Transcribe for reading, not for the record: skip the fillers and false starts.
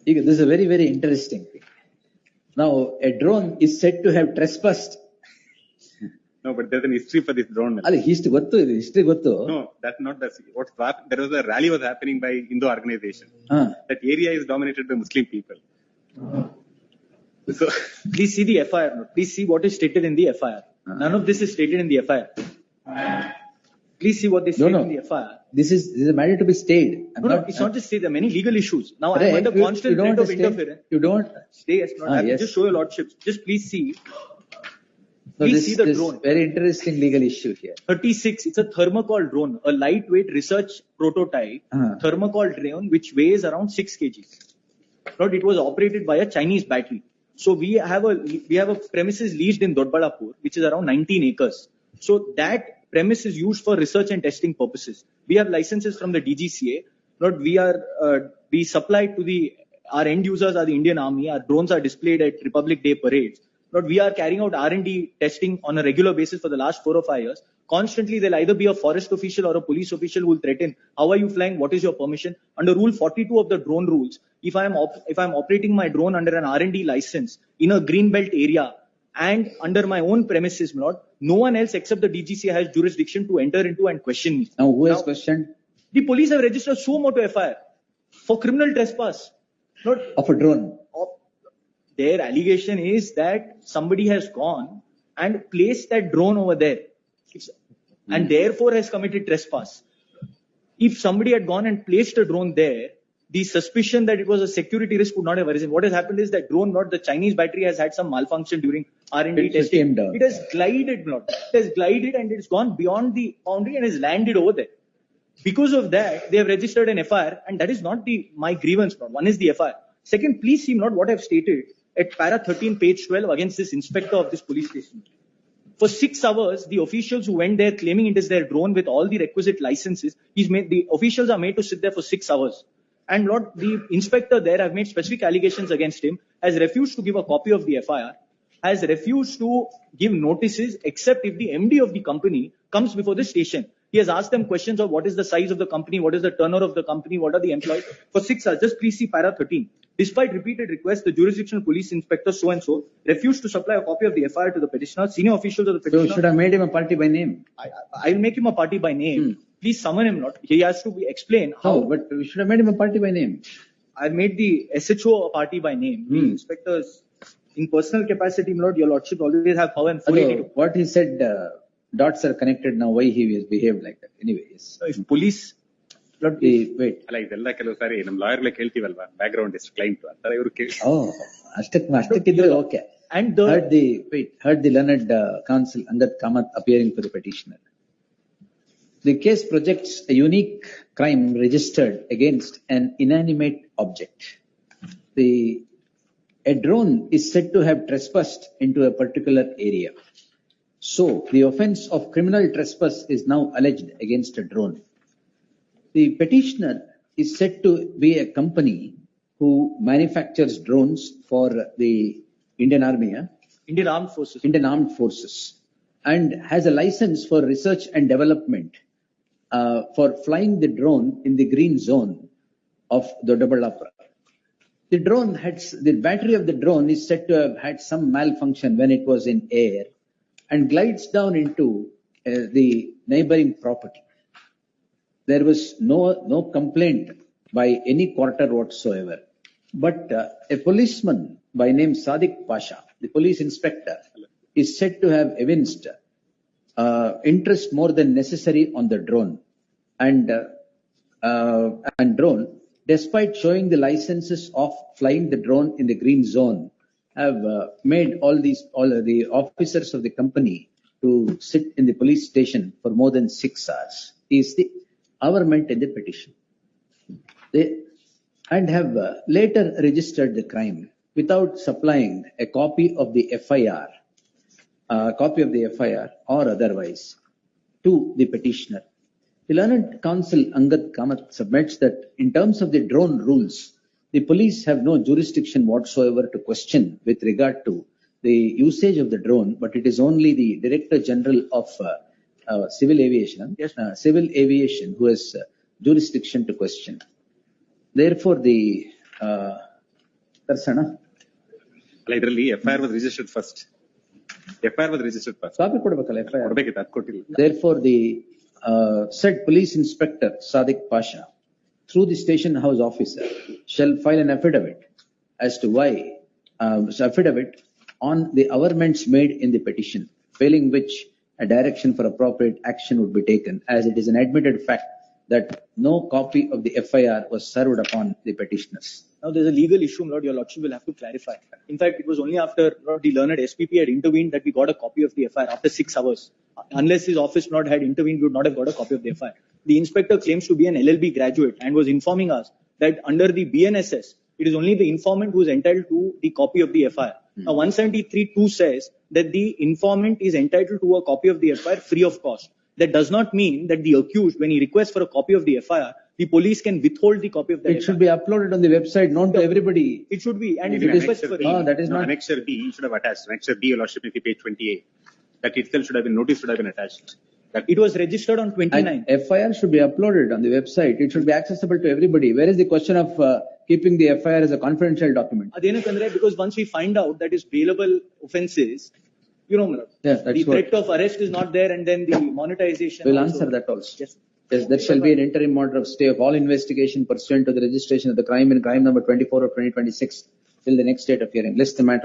This is a very, very interesting thing. Now, a drone is said to have trespassed. No, but there's an history for this drone. History gottu. No, that's not the. There was a rally was happening by Hindu organization. That area is dominated by Muslim people. So please see the FIR. Please see what is stated in the FIR. None of this is stated in the FIR. Please see what they state in the FIR. This is a matter to be stayed. It's not just stayed. There are many legal issues. Now I am under constant threat of interference. You don't stay. I will just show your lordship. Just please see. Please see the drone. Very interesting legal issue here. 36. It's a thermocol drone, a lightweight research prototype thermocol drone which weighs around 6 kg. But it was operated by a Chinese battery. So we have a premises leased in Dodbalapur, which is around 19 acres. So that premise is used for research and testing purposes. We have licenses from the DGCA. We supply to our end users are the Indian Army. Our drones are displayed at Republic Day parades. But we are carrying out R&D testing on a regular basis for the last 4 or 5 years. Constantly, there'll either be a forest official or a police official who will threaten, how are you flying? What is your permission? Under Rule 42 of the drone rules, if I'm operating my drone under an R&D license in a green belt area and under my own premises, no one else except the DGCA has jurisdiction to enter into and question me. Now, who has questioned? The police have registered suo motu FIR for criminal trespass. Of a drone. Their allegation is that somebody has gone and placed that drone over there and therefore has committed trespass. If somebody had gone and placed a drone there, the suspicion that it was a security risk would not have arisen. What has happened is that drone, the Chinese battery has had some malfunction during R&D testing. It has glided, and it's gone beyond the boundary and has landed over there. Because of that, they have registered an FIR, and that is not my grievance. One is the FIR. Second, please see what I have stated at para 13, page 12 against this inspector of this police station. For 6 hours, the officials who went there claiming it is their drone with all the requisite licenses, the officials are made to sit there for 6 hours. And the inspector there have made specific allegations against him, has refused to give a copy of the FIR, has refused to give notices except if the MD of the company comes before the station. He has asked them questions of what is the size of the company, what is the turnover of the company, what are the employees. For 6 hours, just please see para 13. Despite repeated requests, the jurisdictional police inspector so-and-so refused to supply a copy of the FIR to the petitioner. Senior officials of the petitioner... So should have made him a party by name. I will make him a party by name. Please summon him. He has to explain how. No, but we should have made him a party by name. I made the SHO a party by name. The inspectors, in personal capacity, your lordship always have power and 482. What he said, dots are connected now. Why he has behaved like that? Anyways. So if police... wait. ಇದೆಲ್ಲ ಕೆಲವು ಸಾರಿ ನಮ್ಮ lawyer ಕೇಳ್ತೀವಲ್ವಾ background ಎಷ್ಟು client ಅಂತಾರೆ ಇವರು ಕೇಳಿ ಅಷ್ಟಕ್ಕಿದ್ರೆ okay. And heard the learned counsel Angad Kamath appearing for the petitioner. The case projects a unique crime registered against an inanimate object. A drone is said to have trespassed into a particular area. So, the offense of criminal trespass is now alleged against a drone. The petitioner is said to be a company who manufactures drones for the Indian Army, Indian Armed Forces, and has a license for research and development for flying the drone in the green zone of Dodbalapur. The battery of the drone is said to have had some malfunction when it was in air and glides down into the neighboring property. There was no complaint by any quarter whatsoever. But a policeman by name Sadiq Pasha, the police inspector, is said to have evinced interest more than necessary on the drone. And drone, despite showing the licenses of flying the drone in the green zone, have made all the officers of the company to sit in the police station for more than 6 hours. Is the averment in the petition. And have later registered the crime without supplying a copy of the FIR, or otherwise to the petitioner. The learned counsel Angad Kamath submits that in terms of the drone rules, the police have no jurisdiction whatsoever to question with regard to the usage of the drone, but it is only the Director General of Civil Aviation who has jurisdiction to question. Therefore, the Tarsana. Literally, FIR was registered first. FIR was registered first. FIR. Therefore, the said police inspector Sadiq Pasha, through the station house officer, shall file an affidavit as to why affidavit on the averments made in the petition, failing which a direction for appropriate action would be taken, as it is an admitted fact that no copy of the FIR was served upon the petitioners. Now, there's a legal issue, Lord, your Lordship will have to clarify. In fact, it was only after the learned SPP had intervened that we got a copy of the FIR after 6 hours. Unless his office not had intervened, we would not have got a copy of the FIR. The inspector claims to be an LLB graduate and was informing us that under the BNSS, it is only the informant who is entitled to the copy of the FIR. Now, 173(2) says that the informant is entitled to a copy of the FIR free of cost. That does not mean that the accused, when he requests for a copy of the FIR, the police can withhold the copy of the FIR. It should be uploaded on the website, known to everybody. It should be. And if if it it is for that is not. Annexure B, you should have attached. Annexure B, your Lordship, if you page 28. That itself should have been, notice should have been attached. That it was registered on 29. And FIR should be uploaded on the website. It should be accessible to everybody. Where is the question of keeping the FIR as a confidential document? Because once we find out that is bailable offences, the threat of arrest is not there, and then the monetization. We'll answer that also. Yes. Yes, there shall be an interim order of stay of all investigation pursuant to the registration of the crime in crime number 24 of 2026 till the next date of hearing. List the matter.